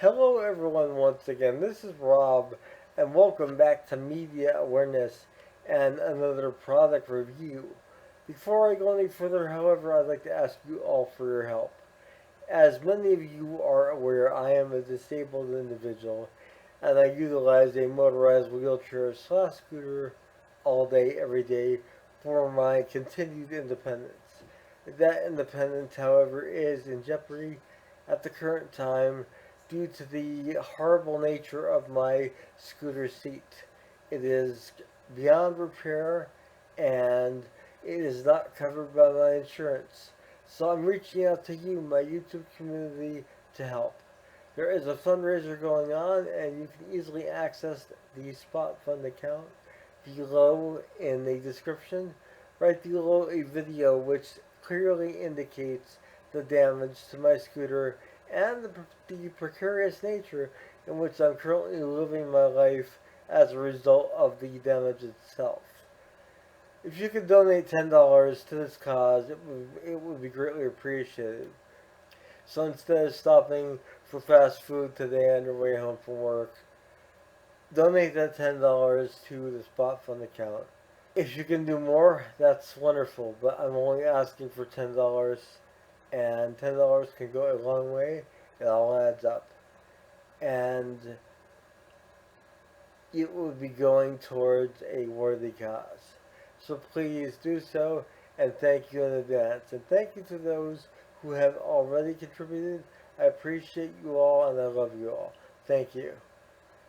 Hello everyone once again, this is Rob and welcome back to Media Awareness and another product review. Before I go any further, however, I'd like to ask you all for your help. As many of you are aware, I am a disabled individual and I utilize a motorized wheelchair slash scooter all day, every day for my continued independence. That independence, however, is in jeopardy at the current time due to the horrible nature of my scooter seat. It is beyond repair and it is not covered by my insurance. So I'm reaching out to you, my YouTube community, to help. There is a fundraiser going on, and you can easily access the Spot Fund account below in the description. Right below a video which clearly indicates the damage to my scooter and the precarious nature in which I'm currently living my life as a result of the damage itself. If you could donate $10 to this cause, it would be greatly appreciated. So instead of stopping for fast food today on your way home from work, donate that $10 to the Spot Fund account. If you can do more, that's wonderful, but I'm only asking for $10, and $10 can go a long way. It all adds up. And it would be going towards a worthy cause. So please do so, and thank you in advance. And thank you to those who have already contributed. I appreciate you all, and I love you all. Thank you.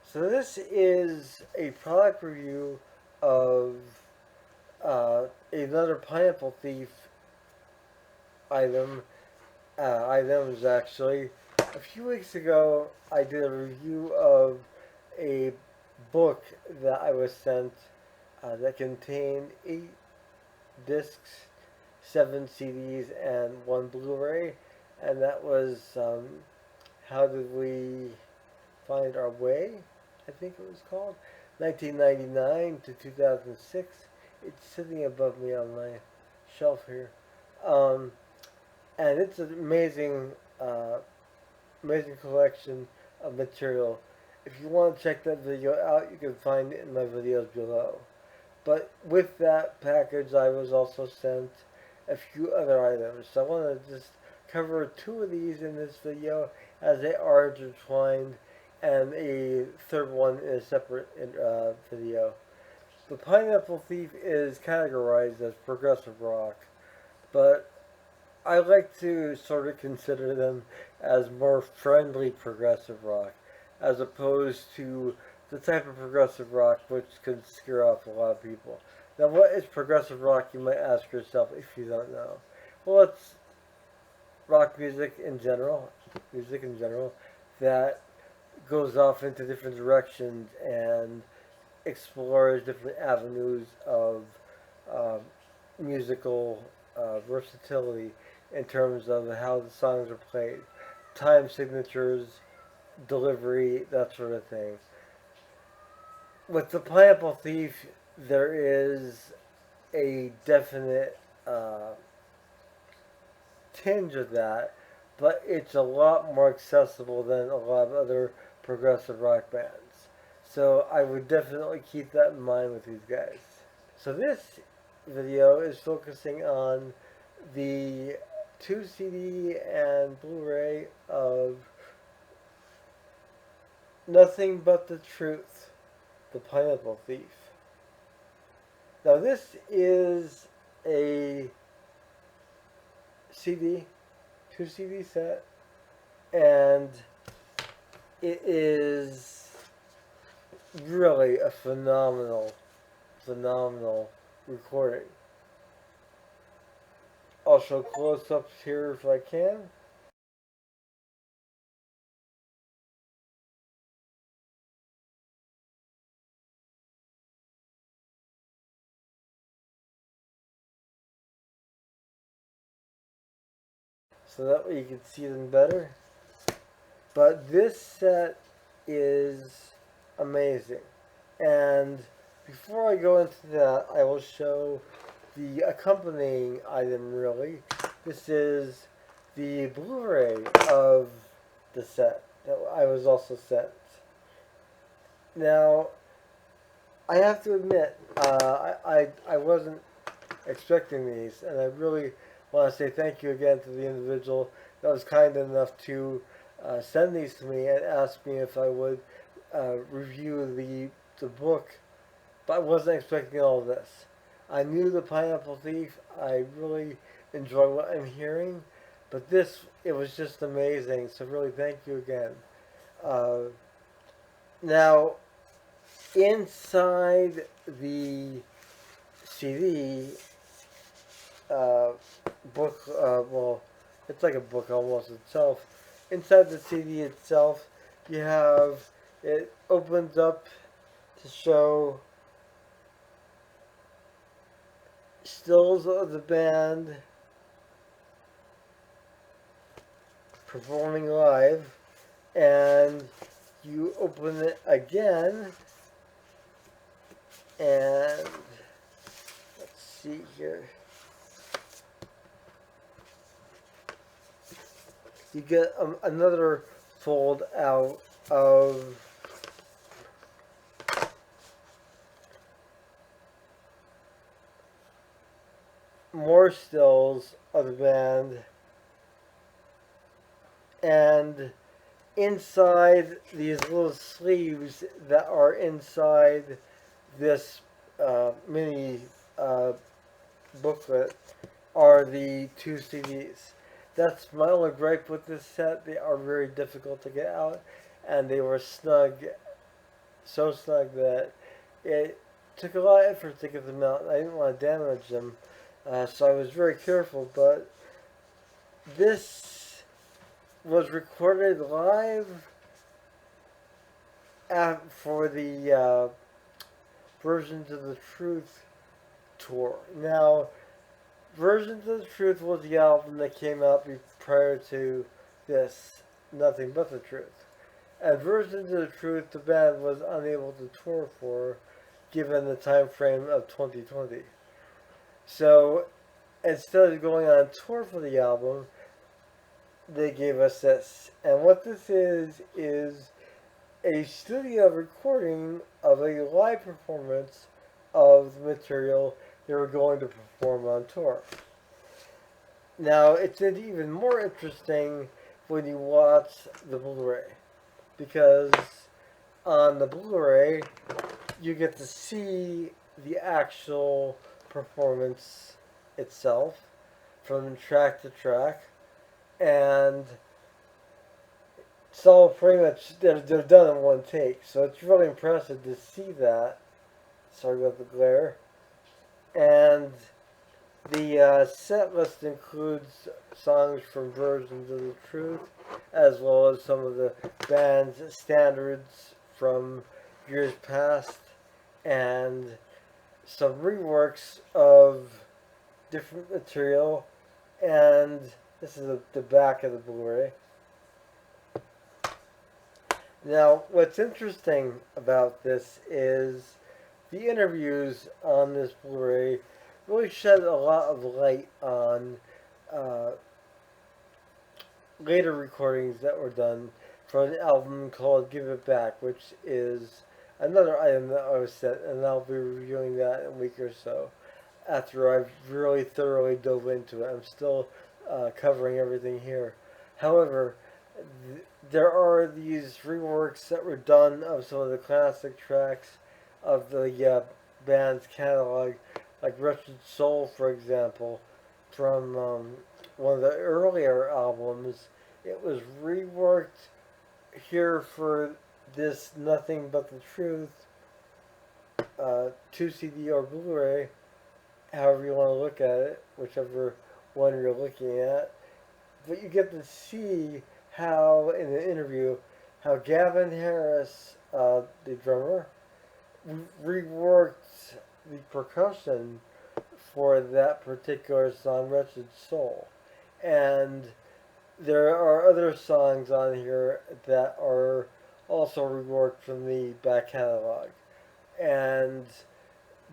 So this is a product review of another Pineapple Thief items actually. A few weeks ago, I did a review of a book that I was sent that contained 8 discs, 7 CDs, and 1 Blu-ray, and that was How Did We Find Our Way? I think it was called 1999 to 2006. It's sitting above me on my shelf here, um, and it's an amazing collection of material. If you want to check that video out, you can find it in my videos below. But with that package, I was also sent a few other items. So I want to just cover 2 of these in this video as they are intertwined, and a third one in a separate video. The Pineapple Thief is categorized as progressive rock, but I like to sort of consider them as more friendly progressive rock, as opposed to the type of progressive rock which can scare off a lot of people. Now, what is progressive rock, you might ask yourself if you don't know. Well, it's rock music in general, that goes off into different directions and explores different avenues of uh, musical versatility in terms of how the songs are played, time signatures, delivery, that sort of thing. With the Pineapple Thief, there is a definite tinge of that, but it's a lot more accessible than a lot of other progressive rock bands. So I would definitely keep that in mind with these guys. So this video is focusing on the 2 CD and Blu-ray of Nothing But the Truth, the Pineapple Thief. Now this is a CD, 2 CD set, and it is really a phenomenal recording. I'll show close-ups here if I can. So that way you can see them better. But this set is amazing. And before I go into that, I will show the accompanying item, really. This is the Blu-ray of the set. that I was also sent. Now, I have to admit, I wasn't expecting these, and I really want to say thank you again to the individual that was kind enough to send these to me and ask me if I would review the book, but I wasn't expecting all of this. I knew The Pineapple Thief. I really enjoy what I'm hearing, but this, it was just amazing. So really, thank you again. Uh, Now, inside the CD uh, book, well, it's like a book almost itself. Inside the CD itself, you have, it opens up to show stills of the band performing live, and you open it again, and let's see here. You get another fold out of more stills of the band, and inside these little sleeves that are inside this mini uh, booklet are the two CDs. That's my only gripe with this set. They are very difficult to get out, and they were snug, so snug that it took a lot of effort to get them out. I didn't want to damage them, so I was very careful. But this was recorded live for the Versions of the Truth tour. Now, Versions of the Truth was the album that came out prior to this, Nothing But the Truth. And Versions of the Truth, the band was unable to tour for, given the time frame of 2020. So, instead of going on tour for the album, they gave us this. And what this is a studio recording of a live performance of the material they were going to perform on tour. Now, it's even more interesting when you watch the Blu-ray, because on the Blu-ray, you get to see the actual performance itself from track to track, and it's all pretty much, they're done in one take, so it's really impressive to see that. Sorry about the glare. And the set list includes songs from Versions of the Truth, as well as some of the band's standards from years past, and some reworks of different material. And this is the back of the Blu-ray. Now, what's interesting about this is the interviews on this Blu-ray really shed a lot of light on later recordings that were done for an album called Give It Back, which is another item that I was sent, and I'll be reviewing that in a week or so after I've really thoroughly dove into it. I'm still covering everything here. However, there are these reworks that were done of some of the classic tracks of the band's catalog, like Wretched Soul, for example, from one of the earlier albums. It was reworked here for this Nothing But the Truth 2 CD or Blu-ray, however you want to look at it, whichever one you're looking at. But you get to see how, in the interview, how Gavin Harris, the drummer, reworked the percussion for that particular song, Wretched Soul. And there are other songs on here that are also reworked from the back catalog. And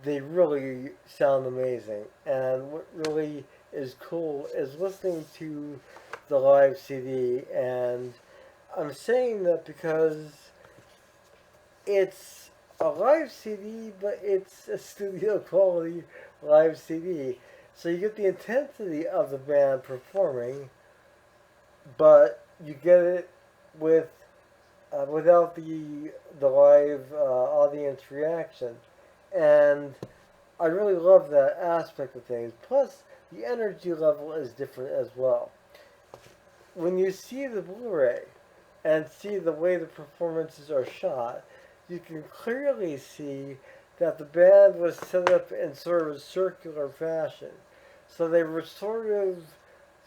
they really sound amazing. And what really is cool is listening to the live CD, and I'm saying that because it's a live CD, but it's a studio quality live CD. So you get the intensity of the band performing, but you get it with without the live audience reaction, and I really love that aspect of things. Plus, the energy level is different as well. When you see the Blu-ray and see the way the performances are shot, you can clearly see that the band was set up in sort of a circular fashion. So they were sort of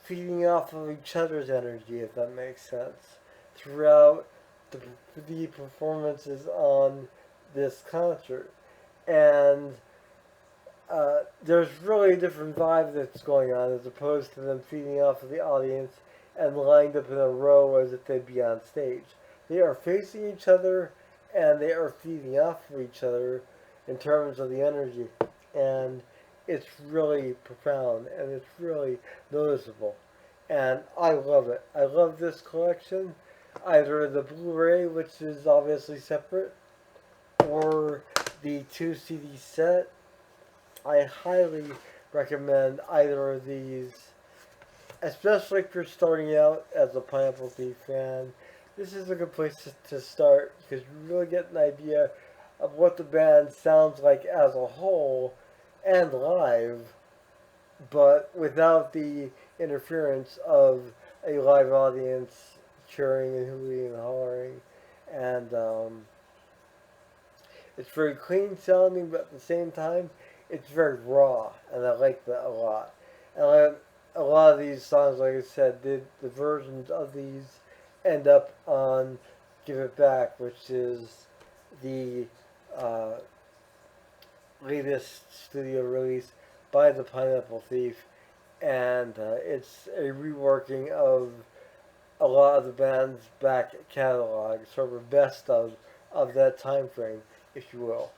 feeding off of each other's energy, if that makes sense, throughout the, the performances on this concert. And there's really a different vibe that's going on as opposed to them feeding off of the audience and lined up in a row as if they'd be on stage. They are facing each other and they are feeding off of each other in terms of the energy. And it's really profound and it's really noticeable. And I love it. I love this collection. Either the Blu-ray, which is obviously separate, or the 2 CD set. I highly recommend either of these, especially if you're starting out as a Pineapple Thief fan. This is a good place to start because you really get an idea of what the band sounds like as a whole and live, but without the interference of a live audience cheering and hooting and hollering. And it's very clean sounding, but at the same time, it's very raw, and I like that a lot. And a lot of these songs, like I said, the versions of these end up on "Give It Back," which is the uh, latest studio release by the Pineapple Thief, and it's a reworking of a lot of the band's back catalog, sort of a best of that time frame, if you will.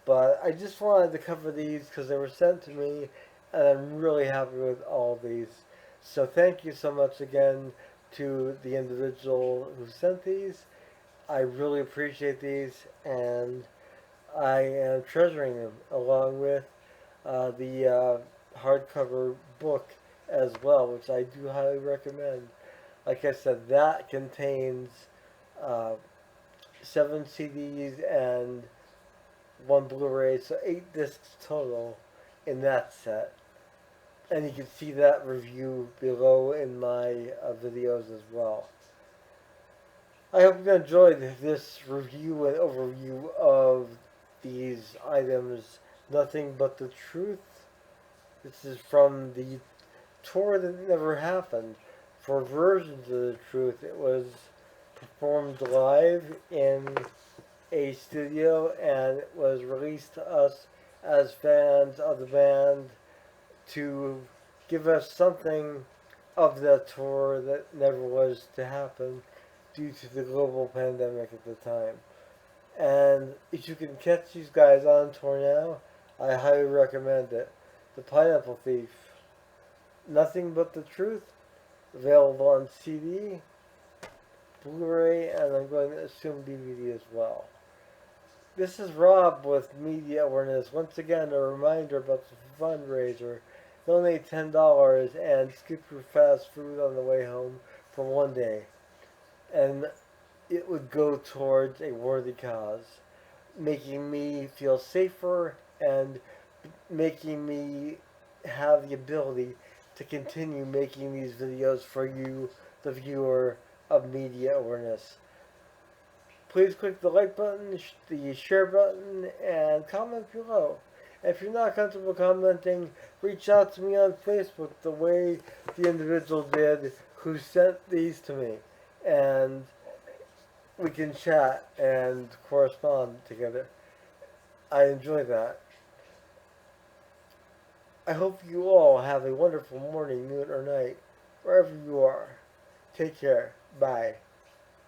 But I just wanted to cover these because they were sent to me, and I'm really happy with all of these. So thank you so much again to the individual who sent these. I really appreciate these, and I am treasuring them along with the hardcover book as well, which I do highly recommend. Like I said, that contains uh, 7 CDs and 1 Blu-ray, so 8 discs total in that set. And you can see that review below in my videos as well. I hope you enjoyed this review and overview of these items. Nothing But the Truth. This is from the tour that never happened. For versions of the truth, it was performed live in a studio and it was released to us as fans of the band to give us something of that tour that never was to happen due to the global pandemic at the time. And if you can catch these guys on tour now, I highly recommend it. The Pineapple Thief. Nothing But the Truth. Available on CD, Blu-ray, and I'm going to assume DVD as well. This is Rob with Media Awareness. Once again, a reminder about the fundraiser. Donate $10 and skip your fast food on the way home for one day. And it would go towards a worthy cause, making me feel safer and making me have the ability to continue making these videos for you, the viewer of Media Awareness. Please click the like button, the share button, and comment below. If you're not comfortable commenting, reach out to me on Facebook the way the individual did who sent these to me. And we can chat and correspond together. I enjoy that. I hope you all have a wonderful morning, noon, or night, wherever you are. Take care. Bye.